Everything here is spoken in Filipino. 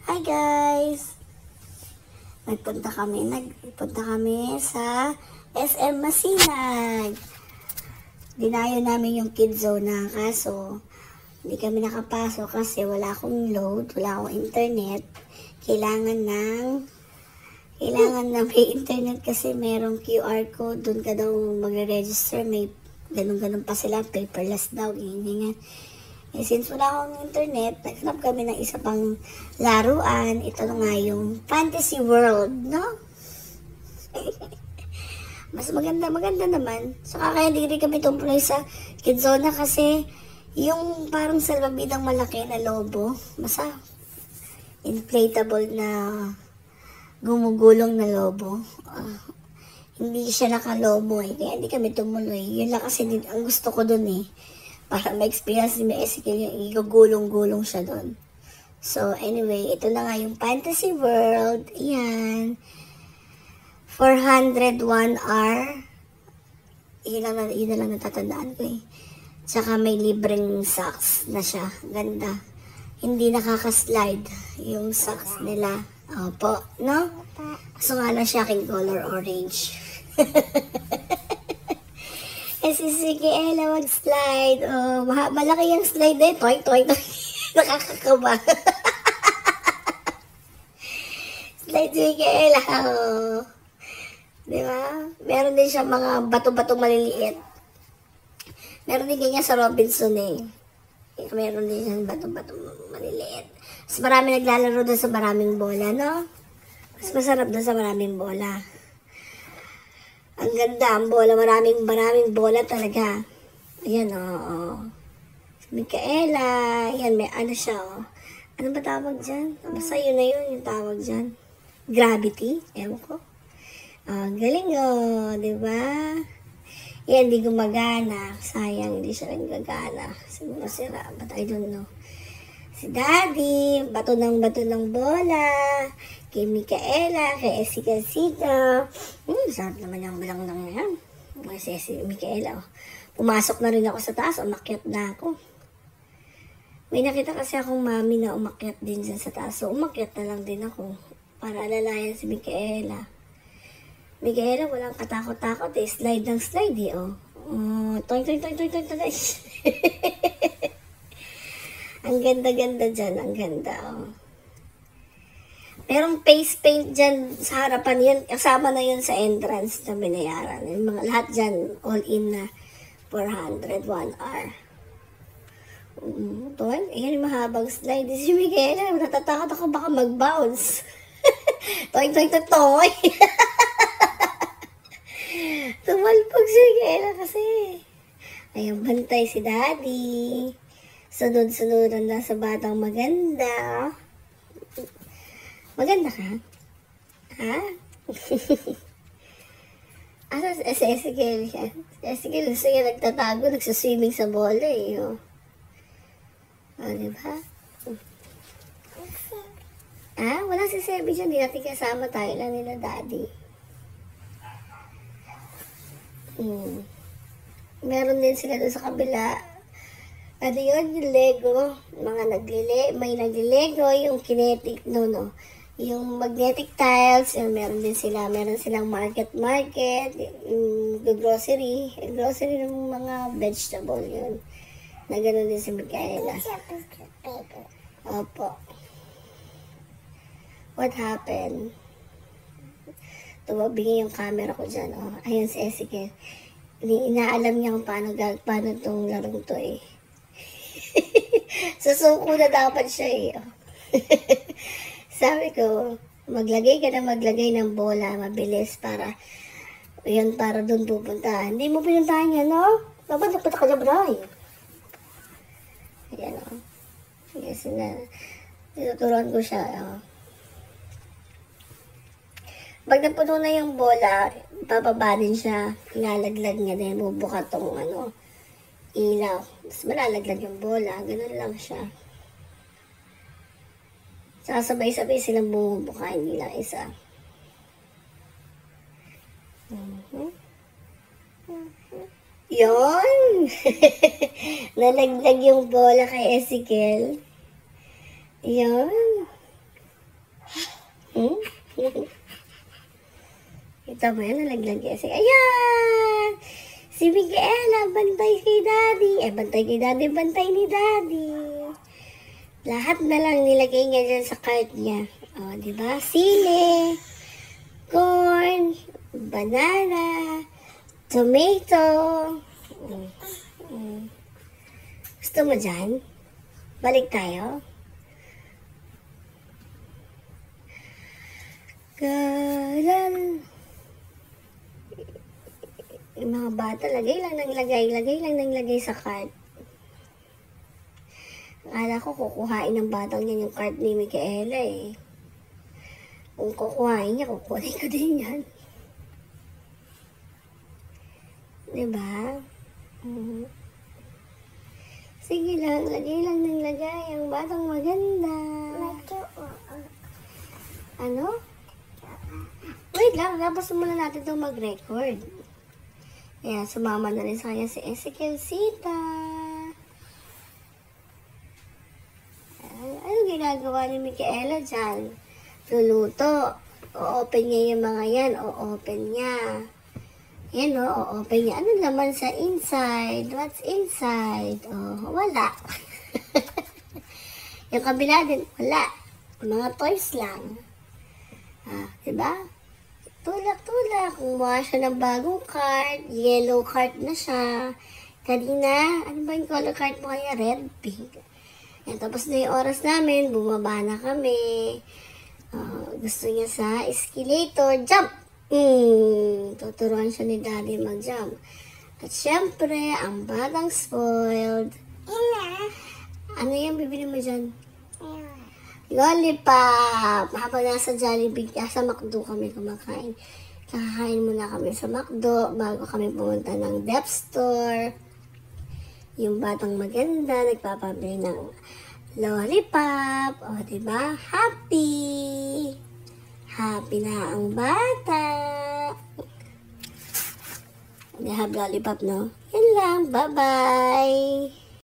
Hi guys! Nagpunta kami sa SM Masinag. Dinayo namin yung kid zone na kaso hindi kami nakapasok kasi wala akong load, wala akong internet. Kailangan na may internet kasi merong QR code. Doon ka daw magre-register. May ganun-ganun pa sila. Paperless daw. Ganyan. Eh, since wala akong internet, naghanap kami ng isa pang laruan. Ito na nga yung Fantasy World, no? Mas maganda naman. So, kaya hindi rin kami tumuloy sa Kidzona kasi yung parang salbabidang malaki na lobo, inflatable na gumugulong na lobo. Hindi siya nakalobo eh. Kaya hindi kami tumuloy. Yun lang kasi ang gusto ko dun eh. Para ma-experience ni Ezekiel yung igugulong-gulong siya doon. So, anyway, ito na nga yung Fantasy World. Ayan. 401R. Yun na lang natatandaan ko eh. Tsaka may libreng socks na siya. Ganda. Hindi nakaka-slide yung socks nila. Opo, no? So nga lang siya aking color orange. Si Ezekiel mag-slide. Oh, malaki yung slide eh. Toy. Nakakakaba. Slide si Ezekiel. Oh. Diba? Meron din siya mga bato-bato maliliit. Meron din ganyan sa Robinson eh. Meron din siya bato-bato maliliit. Mas marami naglalaro doon sa maraming bola, no? Mas masarap doon sa maraming bola. Ang ganda ang bola, maraming bola talaga. Ayan, oo. Micaela, ayan, may ano siya, oh. Ano ba tawag dyan? Basta yun na yun, yung tawag dyan. Gravity, ewan ko. Galing, oh, diba? Yan, di gumagana. Sayang, hindi siya nagagana. Siguro sira, but I don't know. Si Daddy, bato ng bola. Kay Micaela, kay Ezekiel. Sarap naman yung bilang lang yan. Si Micaela, oh. Pumasok na rin ako sa taas, umakyat na ako. May nakita kasi akong mami na umakyat din dyan sa taas. So, umakyat na lang din ako para alalayan si Micaela. Micaela, walang katakot-takot eh. Slide ng slide eh, oh. Toy. Ang ganda-ganda dyan, ang ganda, oh. Merong face paint dyan sa harapan yan. Kasama na yun sa entrance na binayaran. Yung mga lahat dyan, all in na 401R. Toy, ayan yung mahabang slide. Si Micaela, natatakot ako baka mag-bounce. Toy. Tumalpag si Micaela kasi. Ayun, bantay si Daddy. Sunod-sunuran na sa batang maganda. Maganda ka? Ha? Si Ezekiel siya. Ezekiel gusto niya nagtatago, nagsaswimming sa bola eh. Oh. Diba? Wala si Sebi siya. Hindi natin kasama tayo lang nila Daddy. Meron din sila doon sa kabila. Ano yun? Yung Lego. May naglilego. Yung kinetic, no. Yung magnetic tiles, meron din sila. Meron silang market, yung grocery ng mga vegetable yun. Na gano'n din si Micaela. Opo. What happened? Tumabingin yung camera ko dyan. Oh. Ayun si Ezekiel. Inaalam niya kung paano itong larong to eh. Susuko na dapat siya eh. Oh. Sabi ko, maglagay ng bola, mabilis para doon pupunta. Hindi mo pinuntahan yan, no? Dapat napunta ka na, bray. Ayan, o. Yes, tinuturuan ko siya, o. Pag napuno na yung bola, bababa din siya, ilalaglag niya din, bubuka tong, ilaw. Mas malalaglag yung bola, ganun lang siya. Sasabay-sabay silang bumubuka, hindi lang isa. Yun! Nalaglag yung bola kay Ezekiel. Yun. Hmm? Ito mo yan, nalaglag yan. Ayan! Si Micaela, bantay kay Daddy. Bantay kay Daddy, bantay ni Daddy. Lahat na lang nilagay niya dyan sa cart niya. O, diba? Sili, corn, banana, tomato. Gusto mo dyan? Balik tayo. Karan. Yung mga bata, lagay lang ng lagay sa cart. Akala ko kukuhain ng batang yan yung cart ni Micaela eh. Kung kukuhain niya, kukunin ko din yan. Diba? Sige lang, lagay lang ng lagay ang batang maganda. Ano? Wait lang, tapos muna natin itong mag-record. Ayan, sumama na rin sa kanya si Ezekiel Sita. Ano ginagawa ni Micaela dyan? Luluto. O-open niya yung mga yan. O-open niya. Yan o, o-open niya. Ano naman sa inside? What's inside? Oh, wala. Yung kabila din, wala. Mga toys lang. Diba? Tulak-tulak. Kumuha siya ng bagong card. Yellow card na siya. Kanina, ano ba yung color card mo kaya? Red, pink. Yan, tapos na yung oras namin. Bumaba na kami. Gusto niya sa escalator. Jump! Tuturuan siya ni Daddy mag-jump. At syempre, ang batang spoiled. Ano yung bibili mo dyan? Lollipop! Habang nasa Jollibee, sa McDo kami kumakain. Kakain muna kami sa McDo bago kami pumunta ng Dep Store. Yung batang maganda, nagpapabili ng lollipop. O, diba? Happy! Happy na ang bata. They have lollipop, no? Yan lang. Bye-bye!